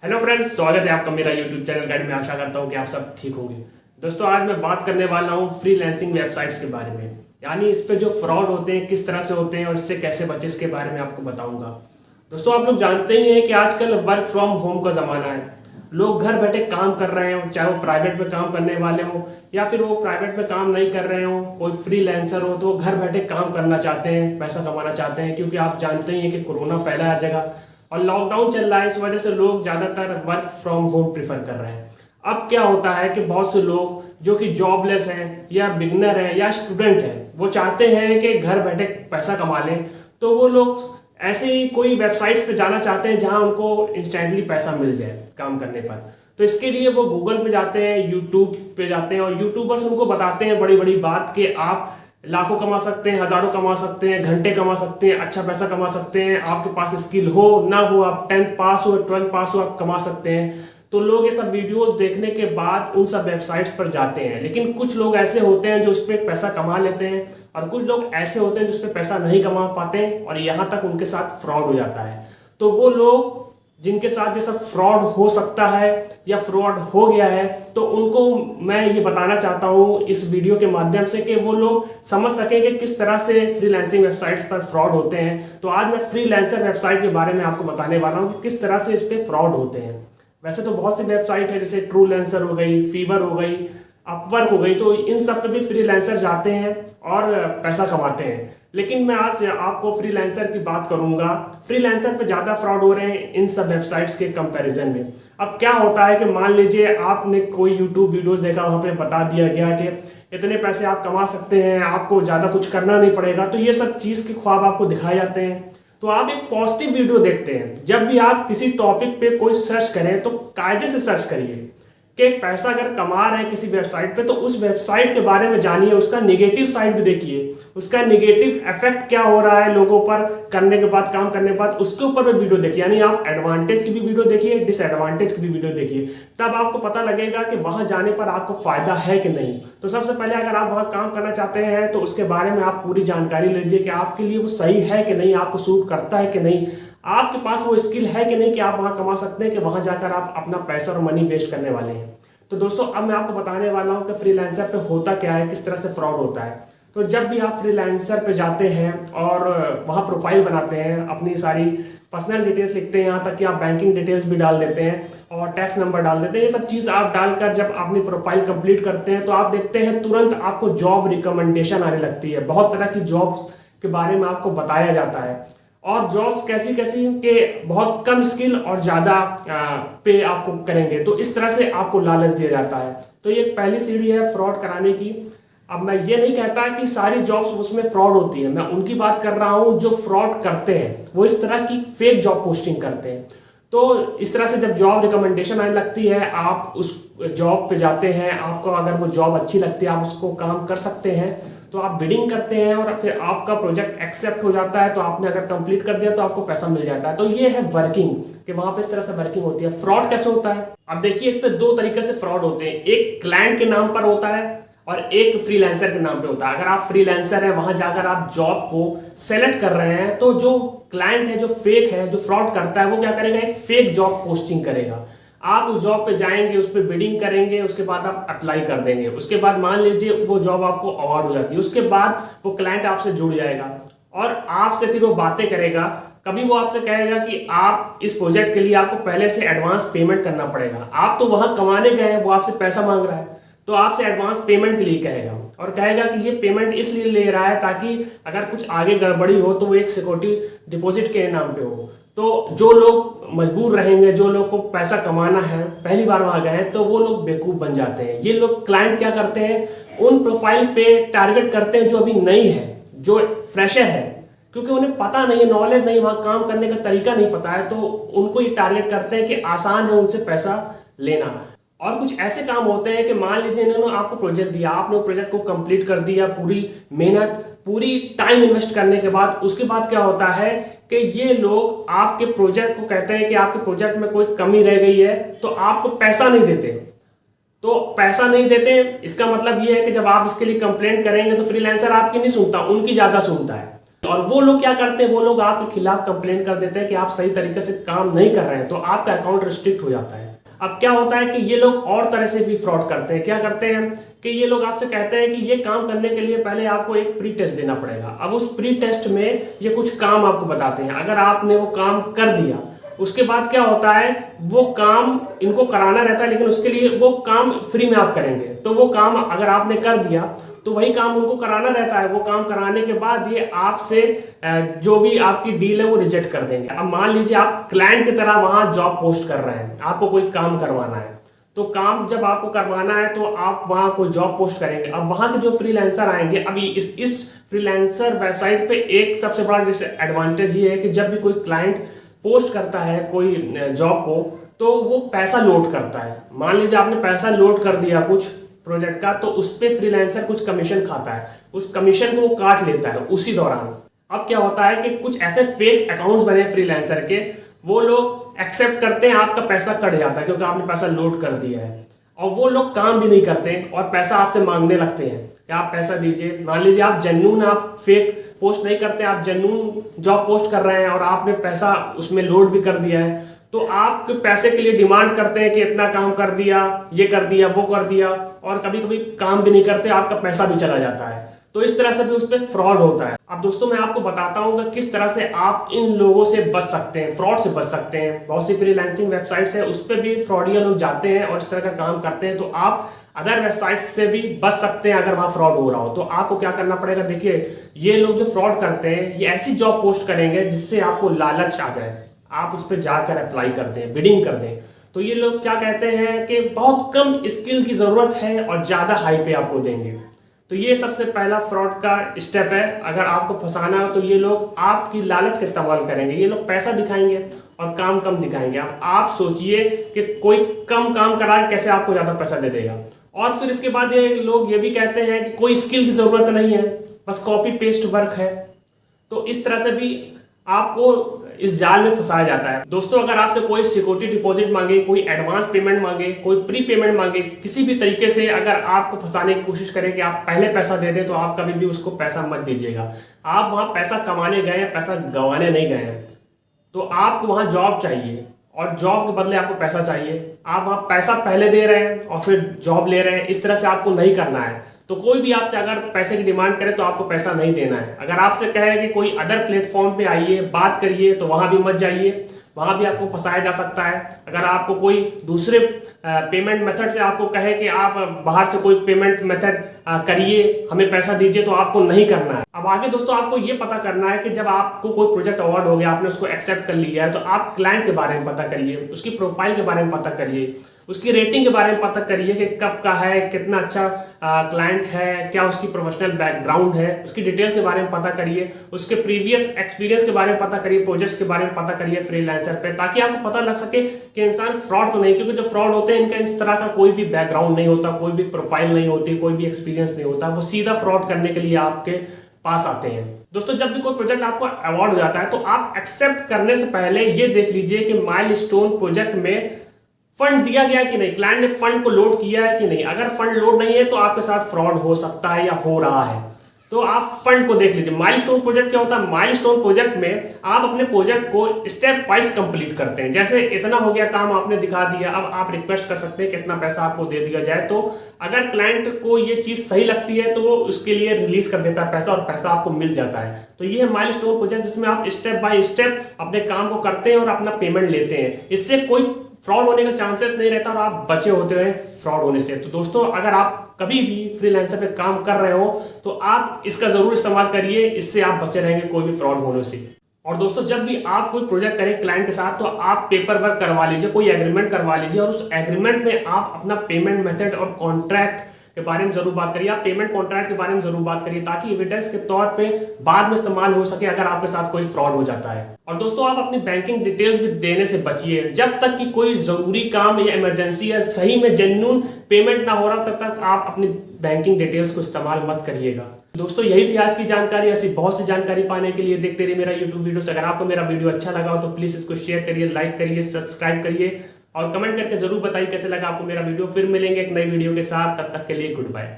Hello friends, स्वागत है आपका मेरा यूट्यूब चैनल गाइड में। आशा करता हूँ कि आप सब ठीक होंगे। दोस्तों, आज मैं बात करने वाला हूँ फ्रीलांसिंग वेबसाइट्स के बारे में, यानी इस पे जो फ्रॉड होते हैं किस तरह से होते हैं और इससे कैसे बचे, इसके बारे में आपको बताऊंगा। दोस्तों, आप लोग जानते ही हैं कि आजकल वर्क फ्रॉम होम का ज़माना है। लोग घर बैठे काम कर रहे हो, चाहे वो प्राइवेट में काम करने वाले हो या फिर वो प्राइवेट में काम नहीं कर रहे हो, कोई फ्रीलांसर हो, तो वो घर बैठे काम करना चाहते हैं, पैसा कमाना चाहते हैं। क्योंकि आप जानते ही हैं कि कोरोना फैला है हर जगह और लॉकडाउन चल रहा है, इस वजह से लोग ज़्यादातर वर्क फ्रॉम होम प्रीफर कर रहे हैं। अब क्या होता है कि बहुत से लोग जो कि जॉबलेस हैं या बिगनर हैं या स्टूडेंट हैं, वो चाहते हैं कि घर बैठे पैसा कमा लें। तो वो लोग ऐसे ही कोई वेबसाइट्स पे जाना चाहते हैं जहां उनको इंस्टेंटली पैसा मिल जाए काम करने पर। तो इसके लिए वो गूगल पे जाते हैं, यूट्यूब पे जाते हैं और यूट्यूबर्स उनको बताते हैं बड़ी बड़ी बात कि आप लाखों कमा सकते हैं, हजारों कमा सकते हैं, घंटे कमा सकते हैं, अच्छा पैसा कमा सकते हैं। आपके पास स्किल हो ना हो, आप 10th पास हो, 12th पास हो, आप कमा सकते हैं। तो लोग ये सब वीडियोस देखने के बाद उन सब वेबसाइट्स पर जाते हैं। लेकिन कुछ लोग ऐसे होते हैं जो उस पर पैसा कमा लेते हैं और कुछ लोग ऐसे होते हैं जो उस पर पैसा नहीं कमा पाते और यहाँ तक उनके साथ फ्रॉड हो जाता है। तो वो लोग जिनके साथ ये सब फ्रॉड हो सकता है या फ्रॉड हो गया है, तो उनको मैं ये बताना चाहता हूँ इस वीडियो के माध्यम से कि वो लोग समझ सकें कि किस तरह से फ्रीलांसिंग वेबसाइट्स पर फ्रॉड होते हैं। तो आज मैं फ्रीलांसर वेबसाइट के बारे में आपको बताने वाला हूँ कि किस तरह से इस पर फ्रॉड होते हैं। वैसे तो बहुत सी वेबसाइट है, जैसे ट्रूलेंसर हो गई, फीवर हो गई, अपवर्क हो गई, तो इन सब पे भी फ्रीलांसर जाते हैं और पैसा कमाते हैं। लेकिन मैं आज आपको फ्रीलांसर की बात करूंगा। फ्रीलांसर पे ज़्यादा फ्रॉड हो रहे हैं इन सब वेबसाइट्स के कंपैरिजन में। अब क्या होता है कि मान लीजिए आपने कोई यूट्यूब वीडियोस देखा, वहां पे बता दिया गया कि इतने पैसे आप कमा सकते हैं, आपको ज़्यादा कुछ करना नहीं पड़ेगा। तो ये सब चीज़ के ख्वाब आपको दिखाए जाते हैं। तो आप एक पॉजिटिव वीडियो देखते हैं। जब भी आप किसी टॉपिक पे कोई सर्च करें तो कायदे से सर्च करिए कि पैसा अगर कमा रहे हैं किसी वेबसाइट पे तो उस वेबसाइट के बारे में जानिए, उसका नेगेटिव साइड भी देखिए, उसका नेगेटिव इफेक्ट क्या हो रहा है लोगों पर करने के बाद, काम करने के बाद, उसके ऊपर भी वीडियो देखिए। यानी आप एडवांटेज की भी वीडियो देखिए, डिसएडवांटेज की भी वीडियो देखिए, तब आपको पता लगेगा कि वहां जाने पर आपको फायदा है कि नहीं। तो सबसे पहले अगर आप वहां काम करना चाहते हैं तो उसके बारे में आप पूरी जानकारी लीजिए कि आपके लिए वो सही है कि नहीं, आपको सूट करता है कि नहीं, आपके पास वो स्किल है कि नहीं कि आप वहां कमा सकते हैं, कि वहां जाकर आप अपना पैसा और मनी वेस्ट करने वाले हैं। तो दोस्तों, अब मैं आपको बताने वाला हूं कि फ्रीलांसर पे होता क्या है, किस तरह से फ्रॉड होता है। तो जब भी आप फ्रीलांसर पे जाते हैं और वहां प्रोफाइल बनाते हैं, अपनी सारी पर्सनल डिटेल्स लिखते हैं, यहाँ तक कि आप बैंकिंग डिटेल्स भी डाल देते हैं और टैक्स नंबर डाल देते हैं, ये सब चीज़ आप डालकर जब अपनी प्रोफाइल कंप्लीट करते हैं तो आप देखते हैं तुरंत आपको जॉब रिकमेंडेशन आने लगती है। बहुत तरह की जॉब्स के बारे में आपको बताया जाता है और जॉब्स कैसी कैसी के बहुत कम स्किल और ज़्यादा पे आपको करेंगे। तो इस तरह से आपको लालच दिया जाता है। तो ये पहली सीढ़ी है फ्रॉड कराने की। अब मैं ये नहीं कहता कि सारी जॉब्स उसमें फ्रॉड होती है, मैं उनकी बात कर रहा हूँ जो फ्रॉड करते हैं, वो इस तरह की फेक जॉब पोस्टिंग करते हैं। तो इस तरह से जब जॉब रिकमेंडेशन आने लगती है, आप उस जॉब पे जाते हैं, आपको अगर वो जॉब अच्छी लगती है, आप उसको काम कर सकते हैं, तो आप बिडिंग करते हैं और फिर आपका प्रोजेक्ट एक्सेप्ट हो जाता है। तो आपने अगर कंप्लीट कर दिया तो आपको पैसा मिल जाता है। तो ये है वर्किंग, कि वहां पे इस तरह से वर्किंग होती है। फ्रॉड कैसे होता है, अब देखिए, इस पे दो तरीके से फ्रॉड होते हैं। एक क्लाइंट के नाम पर होता है और एक फ्रीलांसर के नाम पे होता है। अगर आप फ्रीलांसर है, वहां जाकर आप जॉब को सेलेक्ट कर रहे हैं, तो जो क्लाइंट है, जो फेक है, जो फ्रॉड करता है, वो क्या करेगा, एक फेक जॉब पोस्टिंग करेगा। आप उस जॉब पे जाएंगे, उस पर बिडिंग करेंगे, उसके बाद आप अप्लाई कर देंगे। उसके बाद मान लीजिए वो जॉब आपको अवार्ड हो जाती है, उसके बाद वो क्लाइंट आपसे जुड़ जाएगा और आपसे फिर वो बातें करेगा। कभी वो आपसे कहेगा कि आप इस प्रोजेक्ट के लिए आपको पहले से एडवांस पेमेंट करना पड़ेगा। आप तो वहां कमाने गए हैं, वो आपसे पैसा मांग रहा है, तो आपसे एडवांस पेमेंट के लिए कहेगा और कहेगा कि ये पेमेंट इसलिए ले रहा है ताकि अगर कुछ आगे गड़बड़ी हो तो वो एक सिक्योरिटी डिपॉजिट के नाम पे हो। तो जो लोग मजबूर रहेंगे, जो लोग को पैसा कमाना है, पहली बार वहां गए हैं, तो वो लोग बेवकूफ बन जाते हैं। ये लोग क्लाइंट क्या करते हैं, उन प्रोफाइल पे टारगेट करते हैं जो अभी नई है, जो फ्रेशर है, क्योंकि उन्हें पता नहीं है, नॉलेज नहीं, वहां काम करने का तरीका नहीं पता है, तो उनको ये टारगेट करते हैं कि आसान है उनसे पैसा लेना। और कुछ ऐसे काम होते हैं कि मान लीजिए इन्होंने आपको प्रोजेक्ट दिया, आपने वो प्रोजेक्ट को कंप्लीट कर दिया, पूरी मेहनत, पूरी टाइम इन्वेस्ट करने के बाद, उसके बाद क्या होता है कि ये लोग आपके प्रोजेक्ट को कहते हैं कि आपके प्रोजेक्ट में कोई कमी रह गई है, तो आपको पैसा नहीं देते। तो पैसा नहीं देते, इसका मतलब ये है कि जब आप इसके लिए कंप्लेंट करेंगे तो फ्रीलांसर आपकी नहीं सुनता, उनकी ज्यादा सुनता है। और वो लोग क्या करते हैं, वो लोग आपके खिलाफ कंप्लेंट कर देते हैं कि आप सही तरीके से काम नहीं कर रहे हैं, तो आपका अकाउंट रिस्ट्रिक्ट हो जाता है। अब क्या होता है कि ये लोग और तरह से भी फ्रॉड करते हैं। क्या करते हैं कि ये लोग आपसे कहते हैं कि ये काम करने के लिए पहले आपको एक प्री टेस्ट देना पड़ेगा। अब उस प्री टेस्ट में ये कुछ काम आपको बताते हैं, अगर आपने वो काम कर दिया उसके बाद क्या होता है, वो काम इनको कराना रहता है, लेकिन उसके लिए वो काम फ्री में आप करेंगे। तो वो काम अगर आपने कर दिया तो वही काम उनको कराना रहता है। वो काम कराने के बाद ये आपसे जो भी आपकी डील है वो रिजेक्ट कर देंगे। अब मान लीजिए आप क्लाइंट की तरह वहां जॉब पोस्ट कर रहे हैं, आपको कोई काम करवाना है, तो काम जब आपको करवाना है तो आप वहां कोई जॉब पोस्ट करेंगे। अब वहां के जो फ्रीलांसर आएंगे, अभी इस फ्रीलांसर वेबसाइट पे एक सबसे बड़ा एडवांटेज ये है कि जब भी कोई क्लाइंट पोस्ट करता है कोई जॉब को, तो वो पैसा लोड करता है। मान लीजिए आपने पैसा लोड कर दिया कुछ प्रोजेक्ट का, तो उस पे फ्रीलांसर कुछ कमीशन खाता है, उस कमीशन को वो काट लेता है उसी दौरान। अब क्या होता है कि कुछ ऐसे फेक अकाउंट्स बने फ्रीलांसर के, वो लोग एक्सेप्ट करते हैं, आपका पैसा कट जाता है क्योंकि आपने पैसा लोड कर दिया है, और वो लोग काम भी नहीं करते और पैसा आपसे मांगने लगते हैं कि आप पैसा दीजिए। मान लीजिए आप जेन्युइन, आप फेक पोस्ट नहीं करते, आप जेन्युइन जॉब पोस्ट कर रहे हैं और आपने पैसा उसमें लोड भी कर दिया है, तो आपके पैसे के लिए डिमांड करते हैं कि इतना काम कर दिया, ये कर दिया, वो कर दिया, और कभी कभी काम भी नहीं करते, आपका पैसा भी चला जाता है। तो इस तरह से भी उस पर फ्रॉड होता है। अब दोस्तों मैं आपको बताता हूँ कि किस तरह से आप इन लोगों से बच सकते हैं, फ्रॉड से बच सकते हैं। बहुत सी फ्रीलांसिंग वेबसाइट्स है, उस पर भी फ्रॉडिया लोग जाते हैं और इस तरह का काम करते हैं, तो आप अदर वेबसाइट से भी बच सकते हैं अगर वहां फ्रॉड हो रहा हो। तो आपको क्या करना पड़ेगा, देखिए ये लोग जो फ्रॉड करते हैं ये ऐसी जॉब पोस्ट करेंगे जिससे आपको लालच आ जाए, आप उस पर जाकर अप्लाई कर दें, बिडिंग कर दें। तो ये लोग क्या कहते हैं कि बहुत कम स्किल की जरूरत है और ज्यादा हाई पे आपको देंगे। तो ये सबसे पहला फ्रॉड का स्टेप है। अगर आपको फंसाना हो तो ये लोग आपकी लालच का इस्तेमाल करेंगे, ये लोग पैसा दिखाएंगे और काम कम दिखाएंगे। अब आप सोचिए कि कोई कम काम करा कैसे आपको ज्यादा पैसा दे देगा। और फिर इसके बाद ये लोग ये भी कहते हैं कि कोई स्किल की जरूरत नहीं है, बस कॉपी पेस्ट वर्क है। तो इस तरह से भी आपको इस जाल में फंसाया जाता है। दोस्तों अगर आपसे कोई सिक्योरिटी डिपॉजिट मांगे, कोई एडवांस पेमेंट मांगे, कोई प्री पेमेंट मांगे, किसी भी तरीके से अगर आपको फंसाने की कोशिश करें कि आप पहले पैसा दे दें, तो आप कभी भी उसको पैसा मत दीजिएगा। आप वहां पैसा कमाने गए हैं, पैसा गंवाने नहीं गए हैं। तो आपको वहां जॉब चाहिए और जॉब के बदले आपको पैसा चाहिए। आप वहां पैसा पहले दे रहे हैं और फिर जॉब ले रहे हैं, इस तरह से आपको नहीं करना है। तो कोई भी आपसे अगर पैसे की डिमांड करे तो आपको पैसा नहीं देना है। अगर आपसे कहे कि कोई अदर प्लेटफॉर्म पे आइए, बात करिए, तो वहां भी मत जाइए, वहां भी आपको फंसाया जा सकता है। अगर आपको कोई दूसरे पेमेंट मेथड से आपको कहे कि आप बाहर से कोई पेमेंट मेथड करिए, हमें पैसा दीजिए, तो आपको नहीं करना है। अब आगे दोस्तों आपको ये पता करना है कि जब आपको कोई प्रोजेक्ट अवार्ड हो गया, आपने उसको एक्सेप्ट कर लिया है, तो आप क्लाइंट के बारे में पता करिए, उसकी प्रोफाइल के बारे में पता करिए, उसकी रेटिंग के बारे में पता करिए कि कब का है, कितना अच्छा क्लाइंट है, क्या उसकी प्रोफेशनल बैकग्राउंड है, उसकी डिटेल्स के बारे में पता करिए, उसके प्रीवियस एक्सपीरियंस के बारे में पता करिए, प्रोजेक्ट्स के बारे में पता करिए फ्रीलांसर पे, ताकि आपको पता लग सके कि इंसान फ्रॉड तो नहीं। क्योंकि जो फ्रॉड होते हैं इनका इस तरह का कोई भी बैकग्राउंड नहीं होता, कोई भी प्रोफाइल नहीं होती, कोई भी एक्सपीरियंस नहीं होता, वो सीधा फ्रॉड करने के लिए आपके पास आते हैं। दोस्तों जब भी कोई प्रोजेक्ट आपको अवार्ड हो जाता है, तो आप एक्सेप्ट करने से पहले ये देख लीजिए कि माइलस्टोन प्रोजेक्ट में फंड दिया गया कि नहीं, क्लाइंट ने फंड को लोड किया है कि नहीं। अगर फंड लोड नहीं है तो आपके साथ फ्रॉड हो सकता है या हो रहा है। तो आप फंड को देख लीजिए। माइलस्टोन प्रोजेक्ट क्या होता है, माइलस्टोन प्रोजेक्ट में आप अपने प्रोजेक्ट को स्टेप वाइज कंप्लीट करते हैं। जैसे इतना हो गया काम, आपने दिखा दिया, अब आप रिक्वेस्ट कर सकते हैं कितना पैसा आपको दे दिया जाए। तो अगर क्लाइंट को ये चीज सही लगती है तो वो उसके लिए रिलीज कर देता है पैसा और पैसा आपको मिल जाता है। तो ये है माइलस्टोन प्रोजेक्ट, जिसमें आप स्टेप बाय स्टेप अपने काम को करते हैं और अपना पेमेंट लेते हैं। इससे कोई फ्रॉड होने का चांसेस नहीं रहता और आप बचे होते हैं फ्रॉड होने से। तो दोस्तों अगर आप कभी भी फ्रीलांसर पे काम कर रहे हो तो आप इसका जरूर इस्तेमाल करिए, इससे आप बचे रहेंगे कोई भी फ्रॉड होने से। और दोस्तों जब भी आप कोई प्रोजेक्ट करें क्लाइंट के साथ, तो आप पेपर वर्क करवा लीजिए, कोई एग्रीमेंट करवा लीजिए, और उस एग्रीमेंट में आप अपना पेमेंट मेथड और कॉन्ट्रैक्ट के बारे में जरूर बात करिए। आप पेमेंट कॉन्ट्रैक्ट के बारे में जरूर बात करिए, ताकि एविडेंस के तौर पे बाद में इस्तेमाल हो सके अगर आपके साथ कोई फ्रॉड हो जाता है। और दोस्तों आप अपनी बैंकिंग डिटेल्स भी देने से बचिए। जब तक कि कोई जरूरी काम या इमरजेंसी या सही में जेन्युइन पेमेंट ना हो रहा, तब तक आप अपनी बैंकिंग डिटेल्स को इस्तेमाल मत करिएगा। दोस्तों यही थी आज की जानकारी। ऐसी बहुत सी जानकारी पाने के लिए देखते रहिए मेरा यूट्यूब वीडियो। अगर आपको मेरा वीडियो अच्छा लगा हो तो प्लीज इसको शेयर करिए, लाइक करिए, सब्सक्राइब करिए और कमेंट करके जरूर बताइए कैसे लगा आपको मेरा वीडियो। फिर मिलेंगे एक नई वीडियो के साथ, तब तक के लिए गुड बाय।